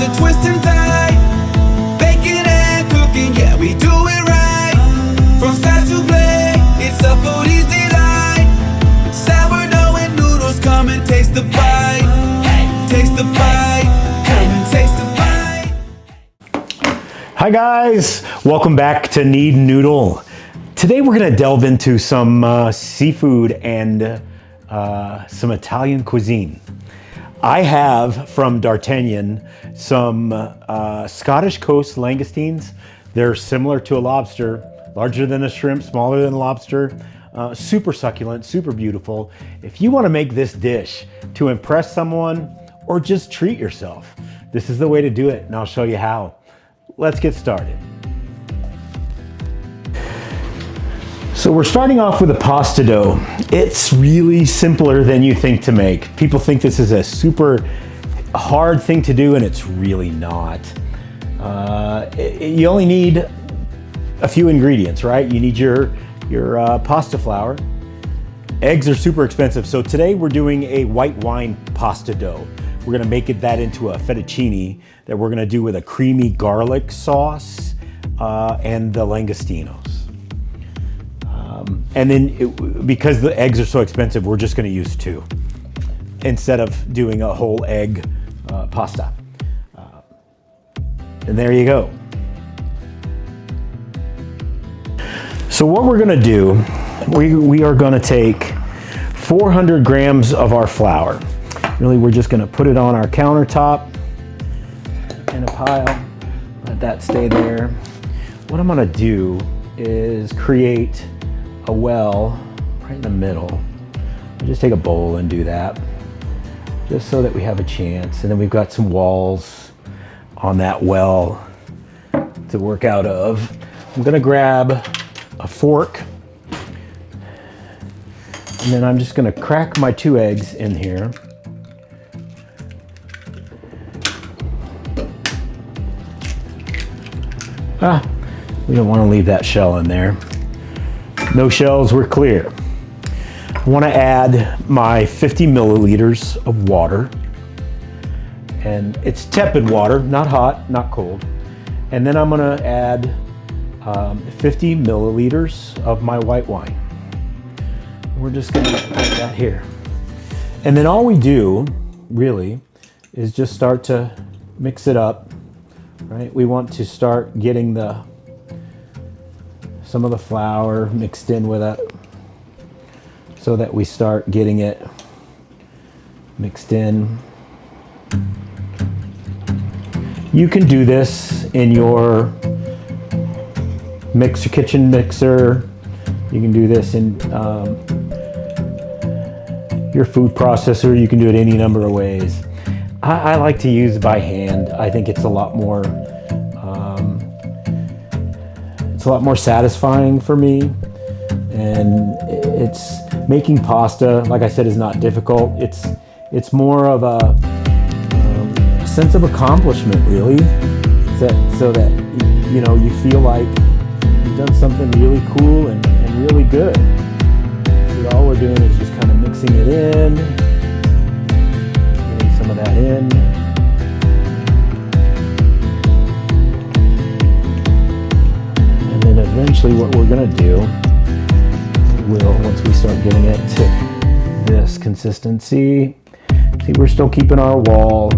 the twist inside. Baking and cooking, yeah, we do it right. From start to play, it's a foodie's delight. Sourdough and noodles, come and taste the bite. Taste the bite, come and taste the bite. Hi guys, welcome back to Knead&Noodle. Today we're going to delve into some seafood and some Italian cuisine. I have from D'Artagnan some Scottish coast langoustines. They're similar to a lobster, larger than a shrimp, smaller than a lobster, super succulent, super beautiful. If you want to make this dish to impress someone or just treat yourself, this is the way to do it, and I'll show you how. Let's get started. So we're starting off with a pasta dough. It's really simpler than you think to make. People think this is a super hard thing to do, and it's really not. You only need a few ingredients, right? You need your pasta flour. Eggs are super expensive, so today we're doing a white wine pasta dough. We're gonna make that into a fettuccine that we're gonna do with a creamy garlic sauce and the langostinos. And then because the eggs are so expensive, we're just gonna use 2 instead of doing a whole egg pasta. And there you go. So what we're gonna do, we are gonna take 400 grams of our flour. Really, we're just gonna put it on our countertop in a pile, let that stay there. What I'm gonna do is create a well right in the middle. I'll just take a bowl and do that, just so that we have a chance. And then we've got some walls on that well to work out of. I'm gonna grab a fork, and then I'm just gonna crack my 2 eggs in here. We don't want to leave that shell in there. No shells, we're clear. I want to add my 50 milliliters of water. And it's tepid water, not hot, not cold. And then I'm going to add 50 milliliters of my white wine. We're just going to put that here. And then all we do, really, is just start to mix it up. Right? We want to start getting some of the flour mixed in with it so that we start getting it mixed in. You can do this in your kitchen mixer. You can do this in your food processor. You can do it any number of ways. I like to use by hand. I think it's a lot more satisfying for me, and it's making pasta, like I said, is not difficult. It's more of a sense of accomplishment, really, so that you know, you feel like you've done something really cool and really good. So all we're doing is just kind of mixing it in, getting some of that in. Eventually what we're going to do, once we start getting it to this consistency, see, we're still keeping our wall.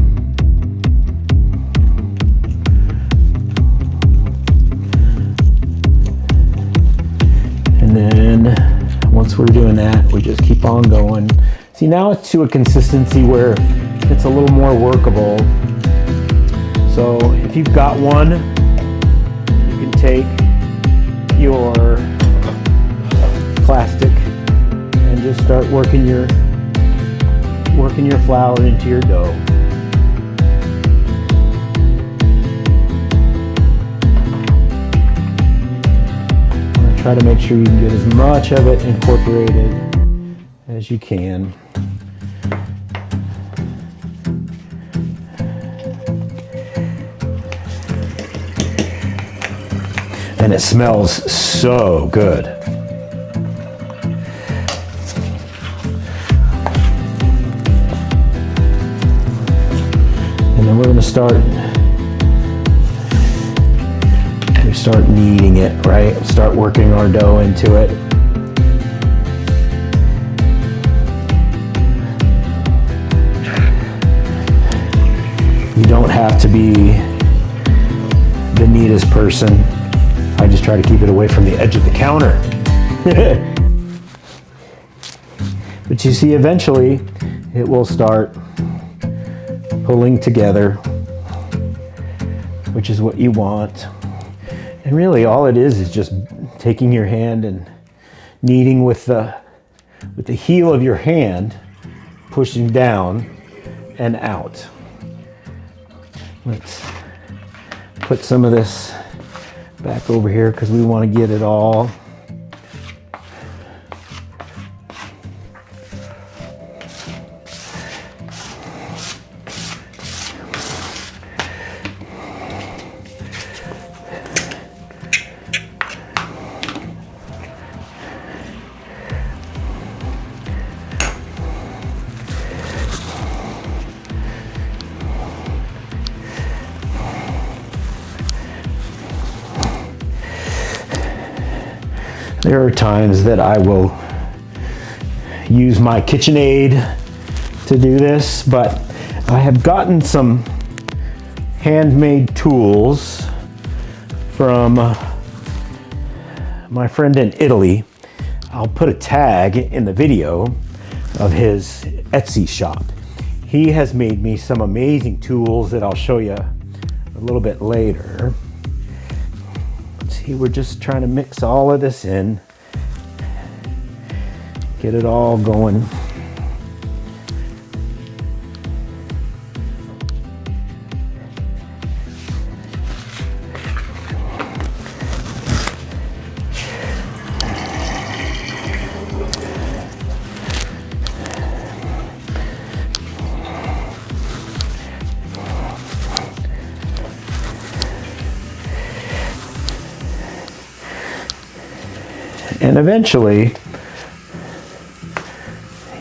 And then once we're doing that, we just keep on going. See, now it's to a consistency where it's a little more workable. So if you've got one, you can take your plastic and just start working your flour into your dough. I'm going to try to make sure you can get as much of it incorporated as you can. And it smells so good. And then we're going to start We start kneading it, right? Start working our dough into it. You don't have to be the neatest person. I just try to keep it away from the edge of the counter. But you see, eventually it will start pulling together, which is what you want. And really all it is just taking your hand and kneading with the heel of your hand, pushing down and out. Let's put some of this back over here because we want to get it all. There are times that I will use my KitchenAid to do this, but I have gotten some handmade tools from my friend in Italy. I'll put a tag in the video of his Etsy shop. He has made me some amazing tools that I'll show you a little bit later. We're just trying to mix all of this in, get it all going. And eventually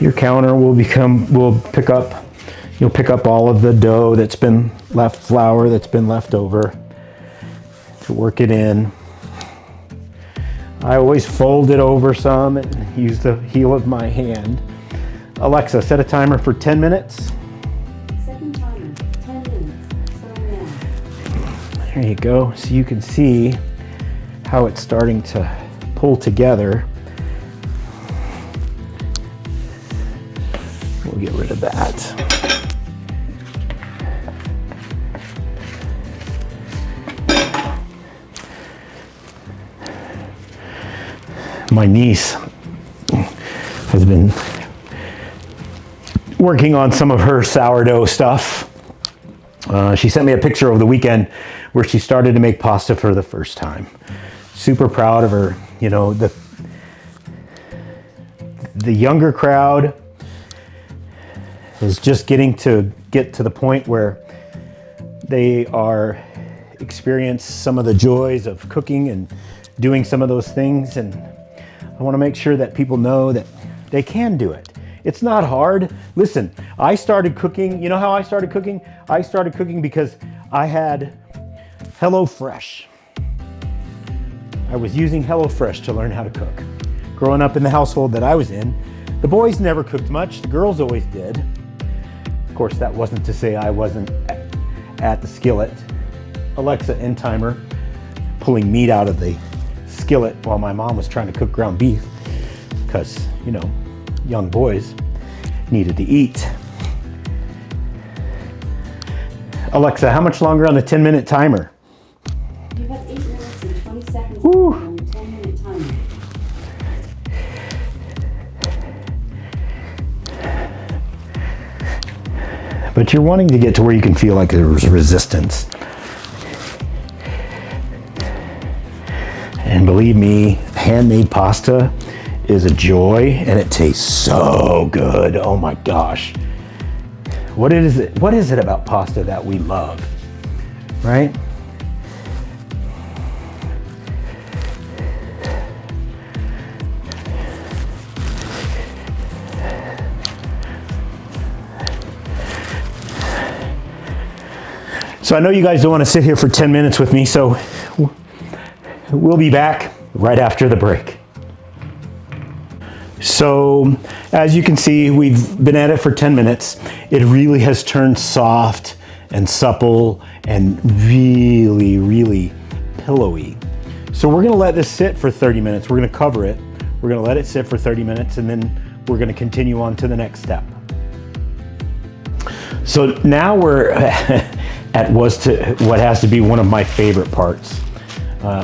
your counter will pick up all of the dough that's been left, flour that's been left over, to work it in. I always fold it over some and use the heel of my hand. Alexa, set a timer for 10 minutes. Second timer, 10 minutes, starting now. There you go. So you can see how it's starting to pull together. We'll get rid of that. My niece has been working on some of her sourdough stuff. She sent me a picture over the weekend where she started to make pasta for the first time. Super proud of her. You know, the younger crowd is just get to the point where they are experience some of the joys of cooking and doing some of those things. And I want to make sure that people know that they can do it. It's not hard. Listen, I started cooking. You know how I started cooking? I started cooking because I had HelloFresh. I was using HelloFresh to learn how to cook. Growing up in the household that I was in, the boys never cooked much, the girls always did. Of course, that wasn't to say I wasn't at the skillet. Alexa, end timer, pulling meat out of the skillet while my mom was trying to cook ground beef, because, you know, young boys needed to eat. Alexa, how much longer on the 10-minute timer? You have 8 minutes and 20 seconds Woo. on your 10-minute timer. But you're wanting to get to where you can feel like there's resistance. And believe me, handmade pasta is a joy and it tastes so good. Oh my gosh. What is it about pasta that we love, right? So I know you guys don't want to sit here for 10 minutes with me, so we'll be back right after the break. So as you can see, we've been at it for 10 minutes. It really has turned soft and supple and really, really pillowy. So we're gonna let this sit for 30 minutes. We're gonna cover it. We're gonna let it sit for 30 minutes and then we're gonna continue on to the next step. So now we're at what has to be one of my favorite parts.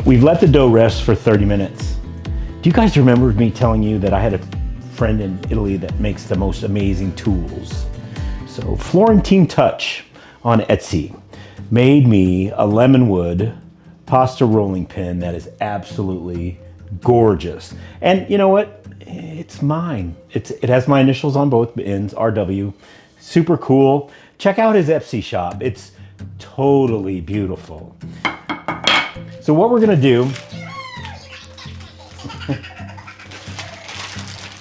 We've let the dough rest for 30 minutes. Do you guys remember me telling you that I had a friend in Italy that makes the most amazing tools? So Florentine Touch on Etsy made me a lemonwood pasta rolling pin that is absolutely gorgeous. And you know what? It's mine. It has my initials on both ends, RW. Super cool. Check out his Etsy shop. It's totally beautiful. So what we're gonna do,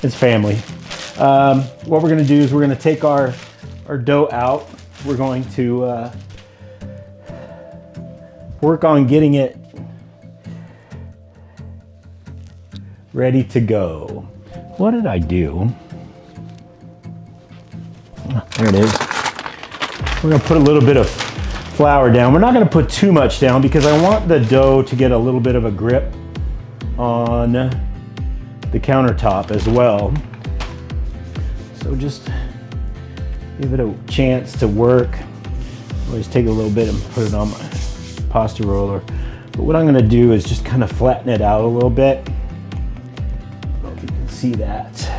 it's family. What we're gonna do is we're gonna take our dough out. We're going to work on getting it ready to go. What did I do? There it is. We're gonna put a little bit of flour down. We're not gonna put too much down because I want the dough to get a little bit of a grip on the countertop as well. So just give it a chance to work. Always take a little bit and put it on my pasta roller. But what I'm gonna do is just kind of flatten it out a little bit. I don't know if you can see that.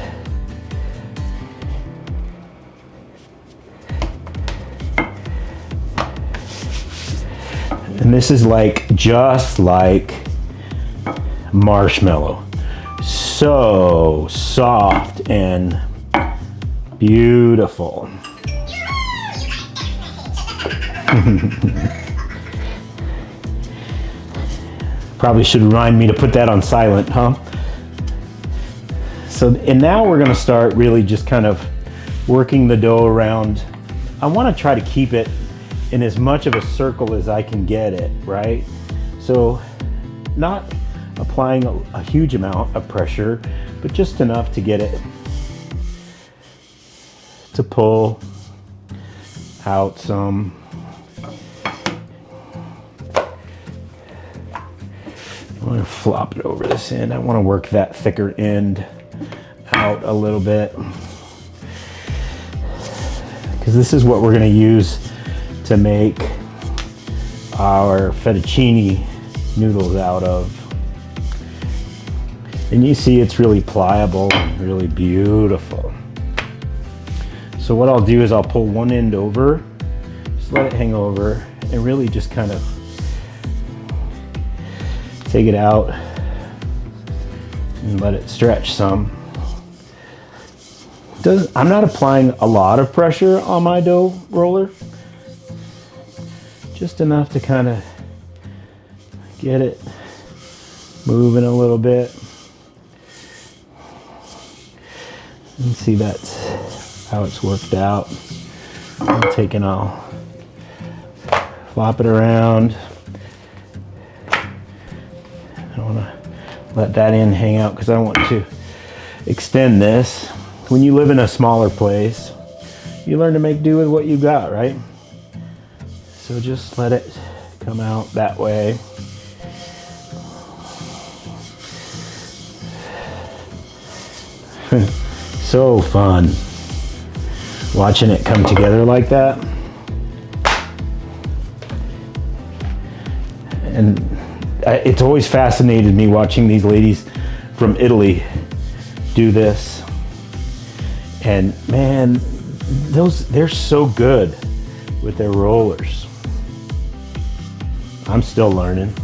And this is just like marshmallow. So soft and beautiful. Probably should remind me to put that on silent, huh? So, and now we're gonna start really just kind of working the dough around. I wanna try to keep it in as much of a circle as I can get it, right? So not applying a huge amount of pressure, but just enough to get it to pull out some. I'm gonna flop it over this end. I wanna work that thicker end out a little bit because this is what we're gonna use to make our fettuccine noodles out of. And you see it's really pliable and really beautiful. So what I'll do is I'll pull one end over, just let it hang over, and really just kind of take it out and let it stretch some. I'm not applying a lot of pressure on my dough roller, just enough to kind of get it moving a little bit. And see, that's how it's worked out. I'm taking, I'll flop it around. I don't want to let that end hang out because I want to extend this. When you live in a smaller place, you learn to make do with what you got, right? So just let it come out that way. So fun watching it come together like that. And it's always fascinated me watching these ladies from Italy do this. And man, they're so good with their rollers. I'm still learning.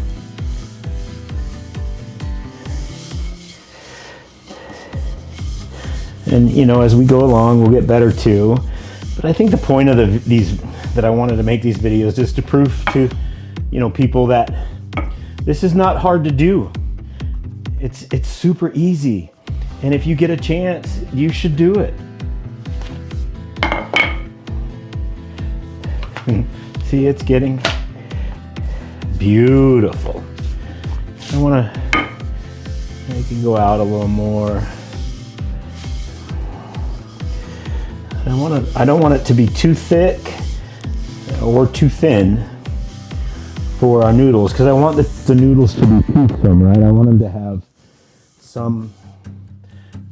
And you know, as we go along, we'll get better too. But I think the point of these that I wanted to make these videos is to prove to, you know, people that this is not hard to do. It's super easy. And if you get a chance, you should do it. See, it's getting beautiful. I want to make it go out a little more. I don't want it to be too thick or too thin for our noodles, because I want the noodles to be toothsome, right? I want them to have some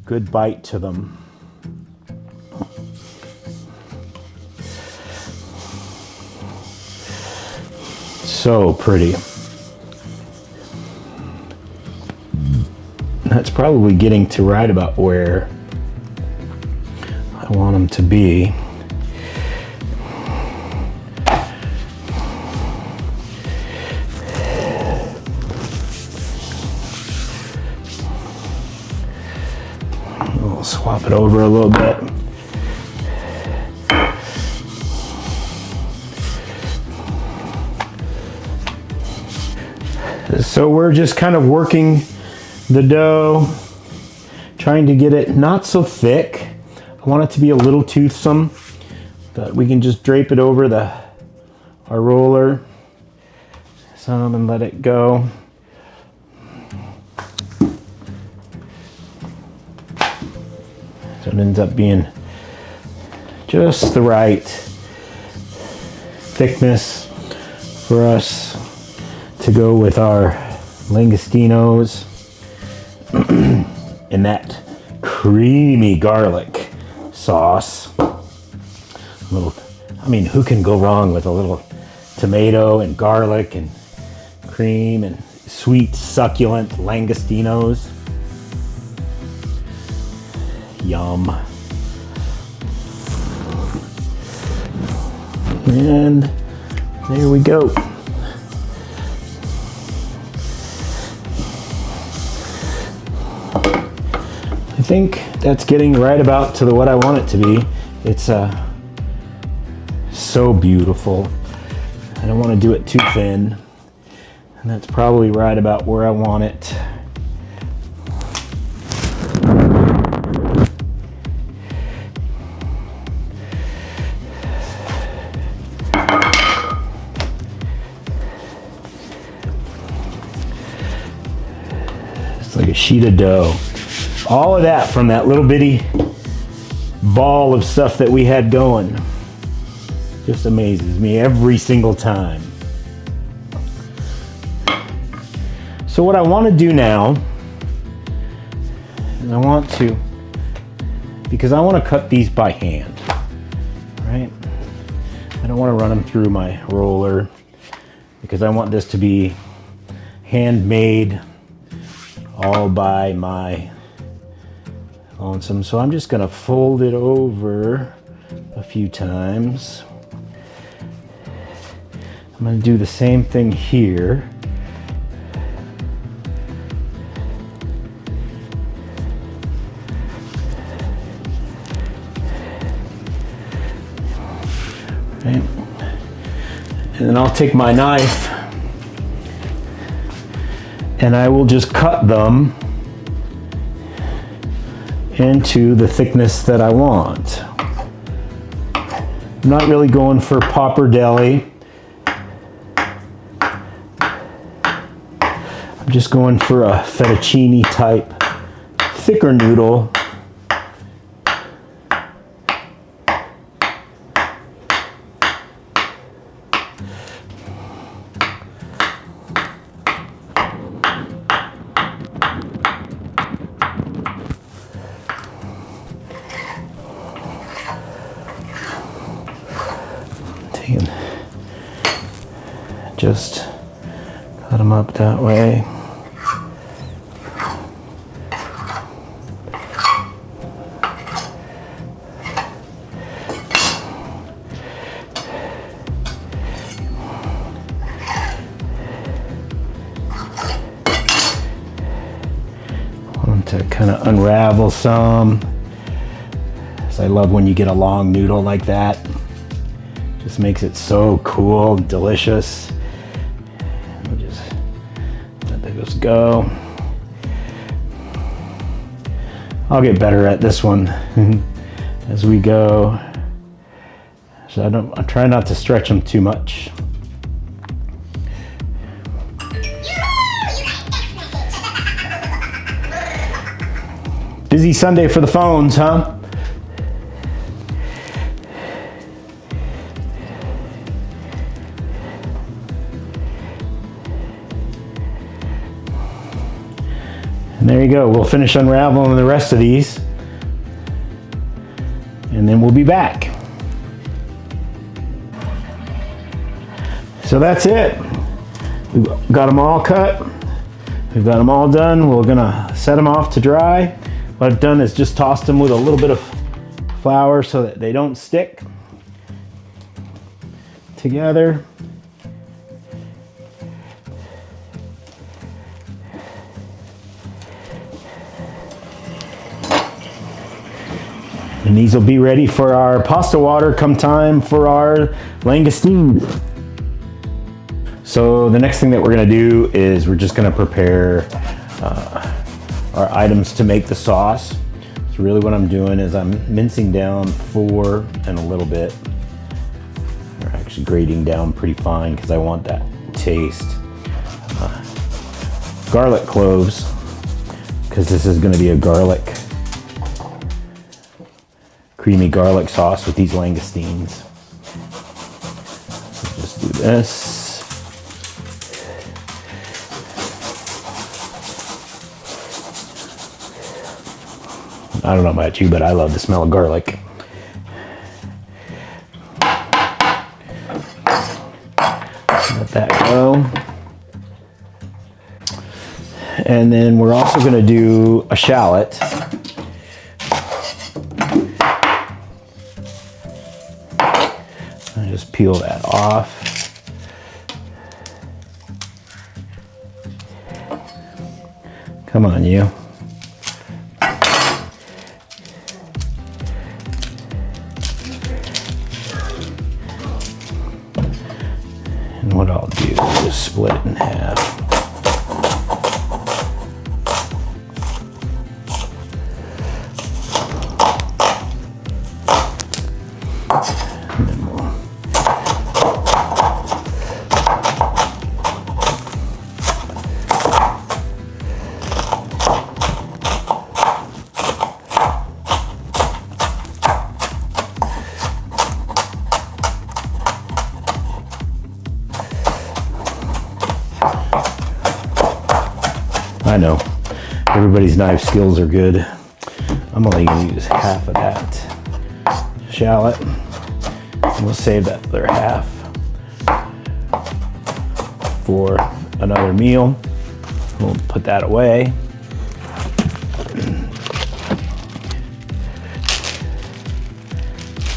good bite to them. So pretty. That's probably getting to right about where I want them to be. We'll swap it over a little bit. So we're just kind of working the dough, trying to get it not so thick. I want it to be a little toothsome, but we can just drape it over our roller some and let it go. So it ends up being just the right thickness for us to go with our Langostinos in that creamy garlic sauce. I mean, who can go wrong with a little tomato and garlic and cream and sweet, succulent Langostinos? Yum. And there we go. I think that's getting right about to what I want it to be. It's so beautiful. I don't want to do it too thin. And that's probably right about where I want it. It's like a sheet of dough. All of that from that little bitty ball of stuff that we had going just amazes me every single time. So what I want to do now is because I want to cut these by hand, right? I don't want to run them through my roller because I want this to be handmade all by my lonesome. So I'm just going to fold it over a few times. I'm going to do the same thing here. Right. And then I'll take my knife and I will just cut them into the thickness that I want. I'm not really going for pappardelle. I'm just going for a fettuccine type thicker noodle. Just cut them up that way. I want to kind of unravel some. So I love when you get a long noodle like that. Just makes it so cool, delicious. We'll just let those go. I'll get better at this one as we go. So I try not to stretch them too much. Busy Sunday for the phones, huh? And there you go. We'll finish unraveling the rest of these, and then we'll be back. So that's it. We've got them all cut. We've got them all done. We're gonna set them off to dry. What I've done is just tossed them with a little bit of flour so that they don't stick together. And these will be ready for our pasta water come time for our langoustine. So the next thing that we're gonna do is we're just gonna prepare our items to make the sauce. So really what I'm doing is I'm mincing down 4 and a little bit. Or actually grating down pretty fine because I want that taste. Garlic cloves, because this is gonna be a creamy garlic sauce with these langoustines. So just do this. I don't know about you, but I love the smell of garlic. Let that go. And then we're also going to do a shallot. I just peel that off. Come on, you. And what I'll do is just split it in half. And then we'll I know, everybody's knife skills are good. I'm only gonna use half of that shallot. And we'll save that other half for another meal. We'll put that away.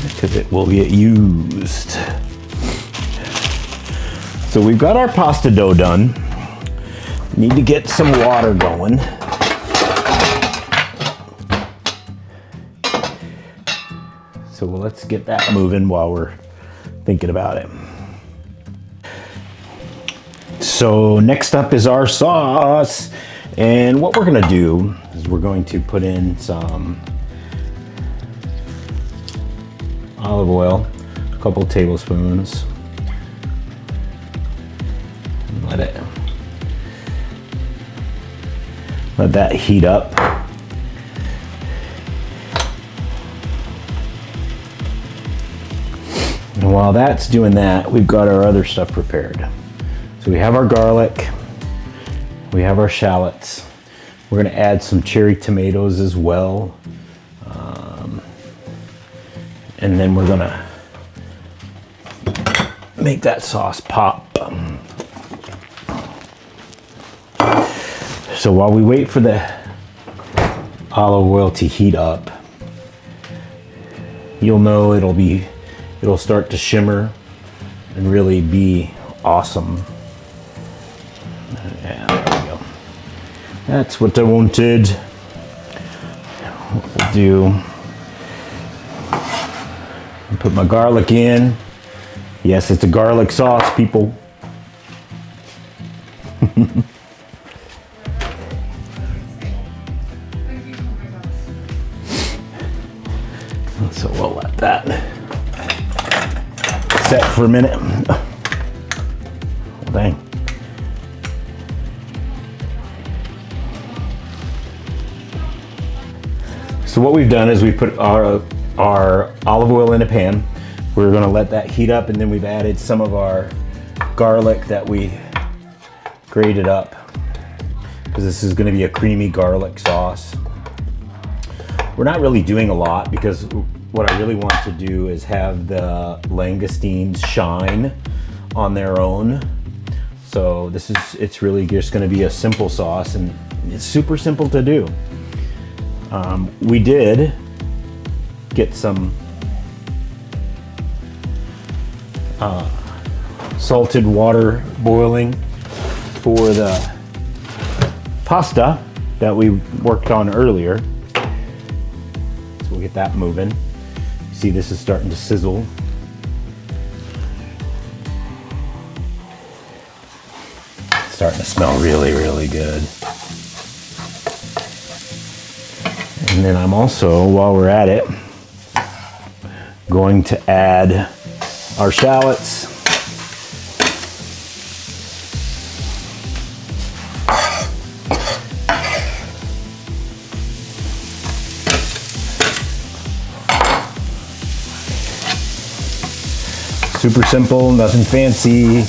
Because it will get used. So we've got our pasta dough done. Need to get some water going. So let's get that moving while we're thinking about it. So next up is our sauce. And what we're gonna do is we're going to put in some olive oil, a couple tablespoons. And let that heat up. And while that's doing that, we've got our other stuff prepared. So we have our garlic, we have our shallots. We're gonna add some cherry tomatoes as well. And then we're gonna make that sauce pop. So while we wait for the olive oil to heat up, you'll know it'll start to shimmer and really be awesome. Yeah, there we go. That's what I wanted. What we'll do, I'll put my garlic in. Yes, it's a garlic sauce, people. So we'll let that set for a minute. Oh, dang. So what we've done is we put our olive oil in a pan. We're gonna let that heat up, and then we've added some of our garlic that we grated up, because this is gonna be a creamy garlic sauce. We're not really doing a lot because what I really want to do is have the langoustines shine on their own. So it's really just gonna be a simple sauce, and it's super simple to do. We did get some salted water boiling for the pasta that we worked on earlier. So we'll get that moving. See, this is starting to sizzle. It's starting to smell really, really good. And then I'm also, while we're at it, going to add our shallots. Super simple, nothing fancy.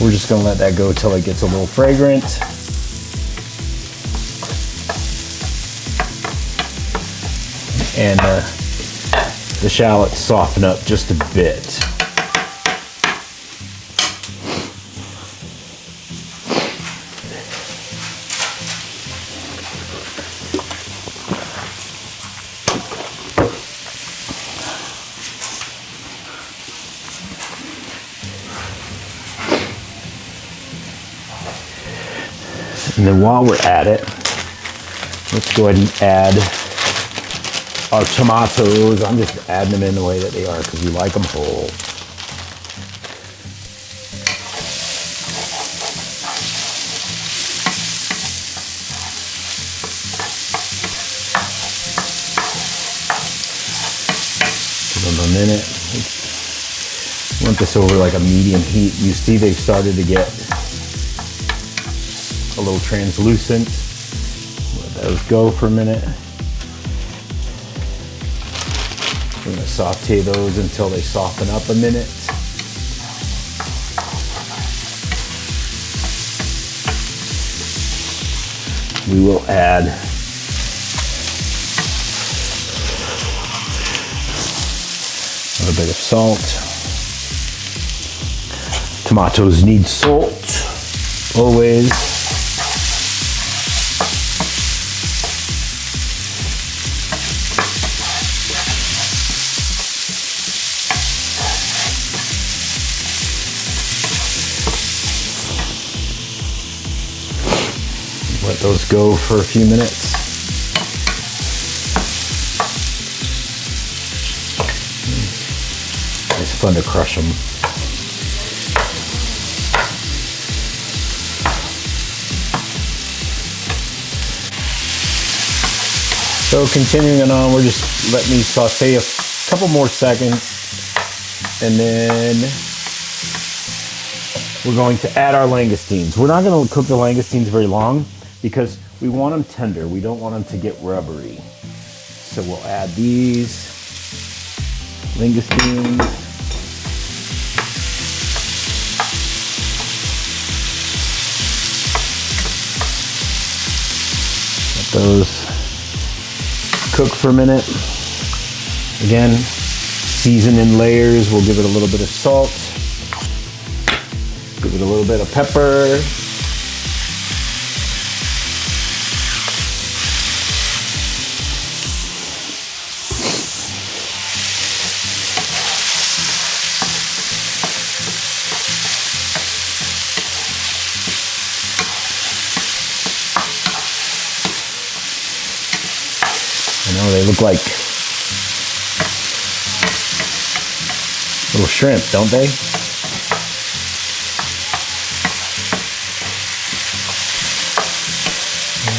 We're just gonna let that go till it gets a little fragrant. And the shallots soften up just a bit. And then while we're at it, let's go ahead and add our tomatoes. I'm just adding them in the way that they are because we like them whole. Give them a minute. Want this over like a medium heat. You see they've started to get a little translucent. Let those go for a minute. We're gonna saute those until they soften up a minute. We will add a little bit of salt. Tomatoes need salt, always. Let those go for a few minutes. It's fun to crush them. So continuing on, we're just letting these saute a couple more seconds, and then we're going to add our langoustines. We're not going to cook the langoustines very long because we want them tender. We don't want them to get rubbery. So we'll add these langoustines. Let those cook for a minute. Again, season in layers. We'll give it a little bit of salt. Give it a little bit of pepper. I know they look like little shrimp, don't they?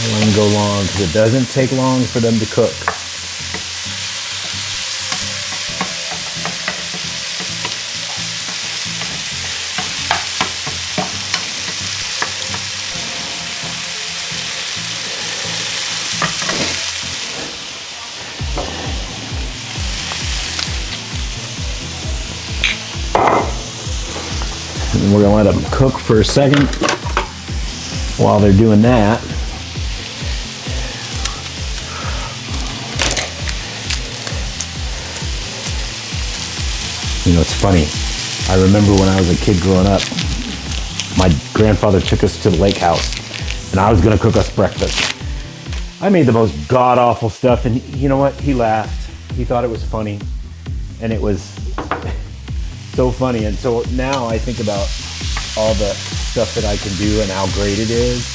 Let them go long because it doesn't take long for them to cook. And we're gonna let them cook for a second. While they're doing that, you know, it's funny. I remember when I was a kid growing up, my grandfather took us to the lake house and I was gonna cook us breakfast. I made the most god-awful stuff, and you know what? He laughed. He thought it was funny, and it was so funny. And so now I think about all the stuff that I can do and how great it is.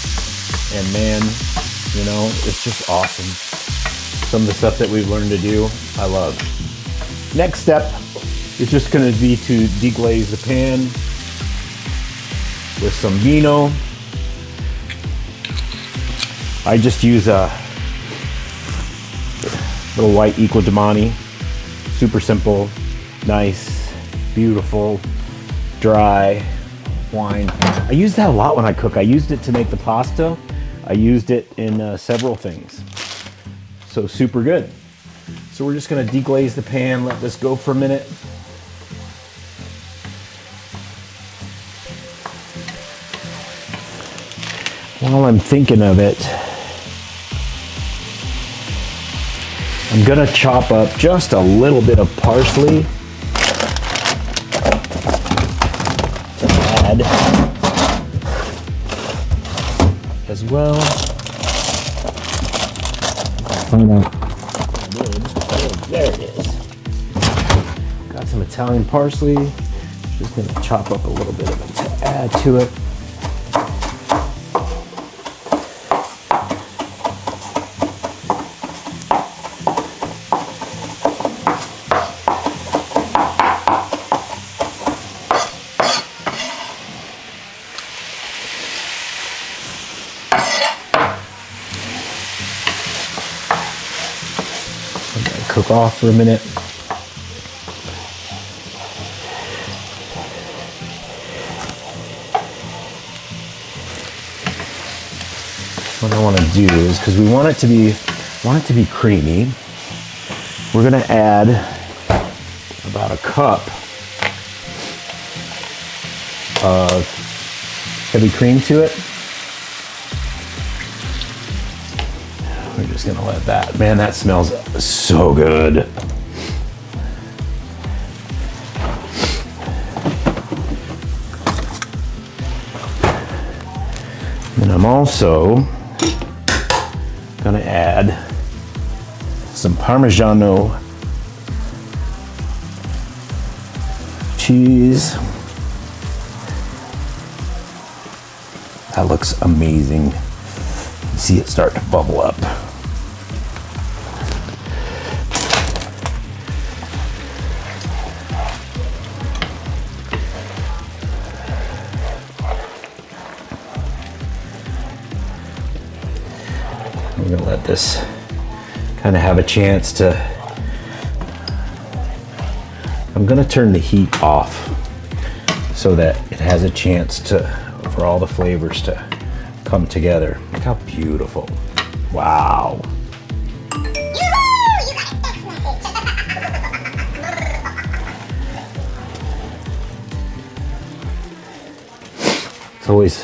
And man, you know, it's just awesome. Some of the stuff that we've learned to do, I love. Next step is just gonna be to deglaze the pan with some vino. I just use a little white Equidamani. Super simple, nice, beautiful, dry wine. I use that a lot when I cook. I used it to make the pasta. I used it in several things. So super good. So we're just gonna deglaze the pan, let this go for a minute. While I'm thinking of it, I'm gonna chop up just a little bit of parsley to add as well. Find out. There it is. Got some Italian parsley. Just gonna chop up a little bit of it to add to it. Cook off for a minute. What I want to do is, because we want it to be creamy, we're going to add about a cup of heavy cream to it. We're just gonna let that, man, that smells so good. And I'm also gonna add some Parmigiano cheese. That looks amazing. You see it start to bubble up. We're gonna let this kind of have a chance to, I'm gonna turn the heat off so that it has a chance to, for all the flavors to come together. Look how beautiful. Wow. It's always,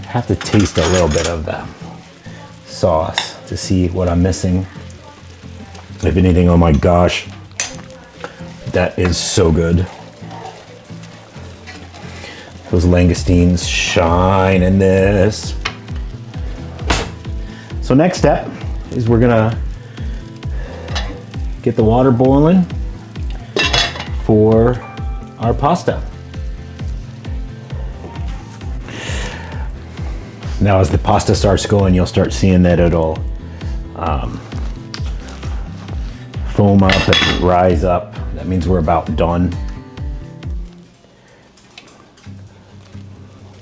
have to taste a little bit of the sauce to see what I'm missing. If anything, oh my gosh, that is so good. Those langoustines shine in this. So next step is we're gonna get the water boiling for our pasta. Now as the pasta starts going, you'll start seeing that it'll foam up and rise up. That means we're about done.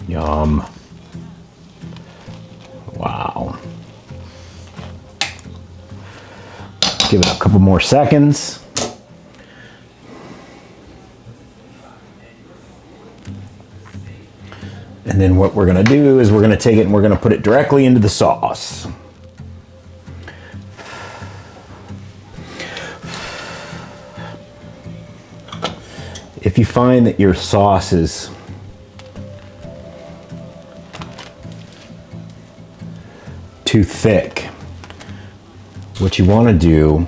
Yum. Wow. Give it a couple more seconds. And then what we're gonna do is we're gonna take it and we're gonna put it directly into the sauce. If you find that your sauce is too thick, what you want to do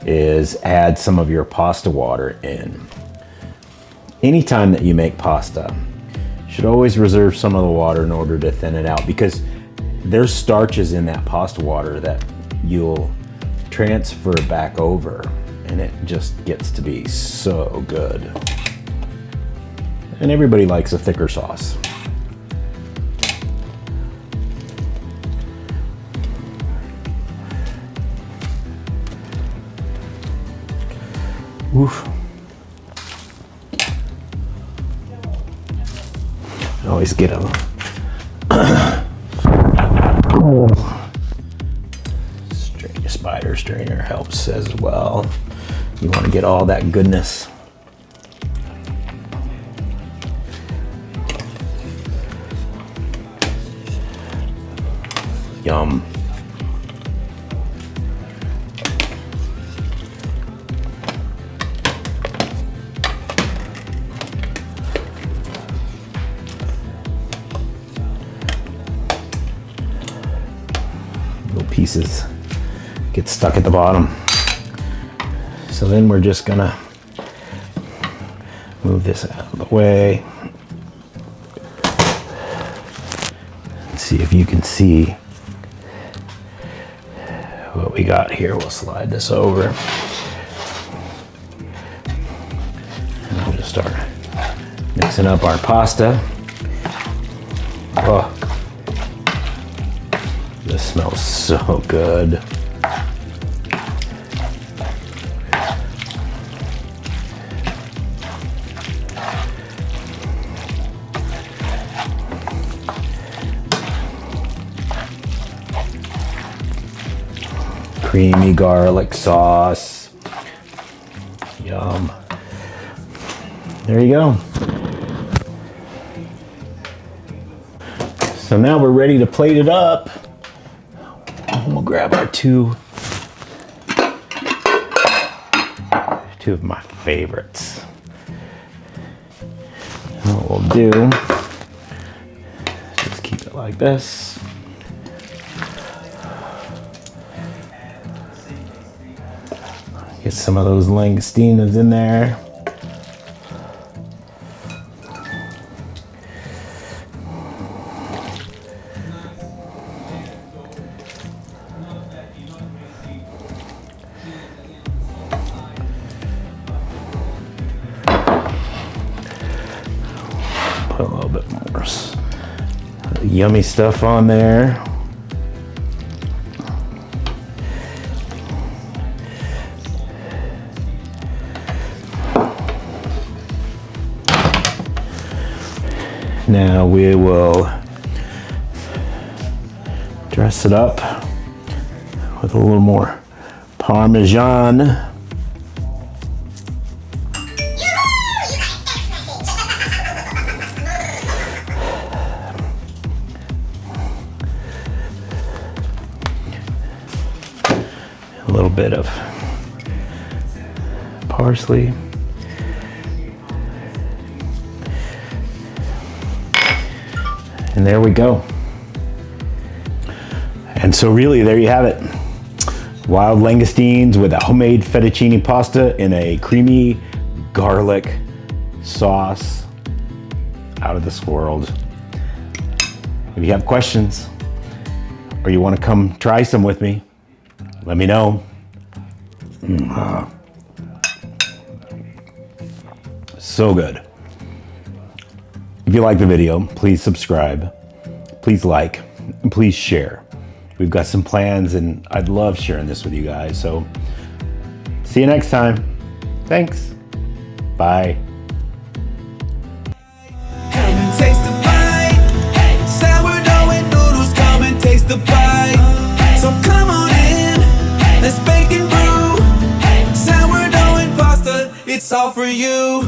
is add some of your pasta water in. Anytime that you make pasta, you should always reserve some of the water in order to thin it out, because there's starches in that pasta water that you'll transfer back over, and it just gets to be so good. And everybody likes a thicker sauce. Oof. Always get a spider strainer helps as well. You want to get all that goodness. Yum. Little pieces get stuck at the bottom. So then we're just gonna move this out of the way. See if you can see what we got here. We'll slide this over. And we'll just start mixing up our pasta. Oh, this smells so good. Creamy garlic sauce. Yum. There you go. So now we're ready to plate it up. And we'll grab our two of my favorites. And what we'll do is just keep it like this. Get some of those Langoustines in there. Put a little bit more yummy stuff on there. Now we will dress it up with a little more Parmesan. A little bit of parsley. And there we go. And so really, there you have it. Wild langoustines with a homemade fettuccine pasta in a creamy garlic sauce. Out of this world. If you have questions or you want to come try some with me, let me know. So good. If you like the video, please subscribe, please like, and please share. We've got some plans and I'd love sharing this with you guys. So see you next time. Thanks. Bye. Come and taste the bite. Sourdough and noodles, come and taste the bite. So come on in, let's bake and brew. Sourdough and pasta, it's all for you.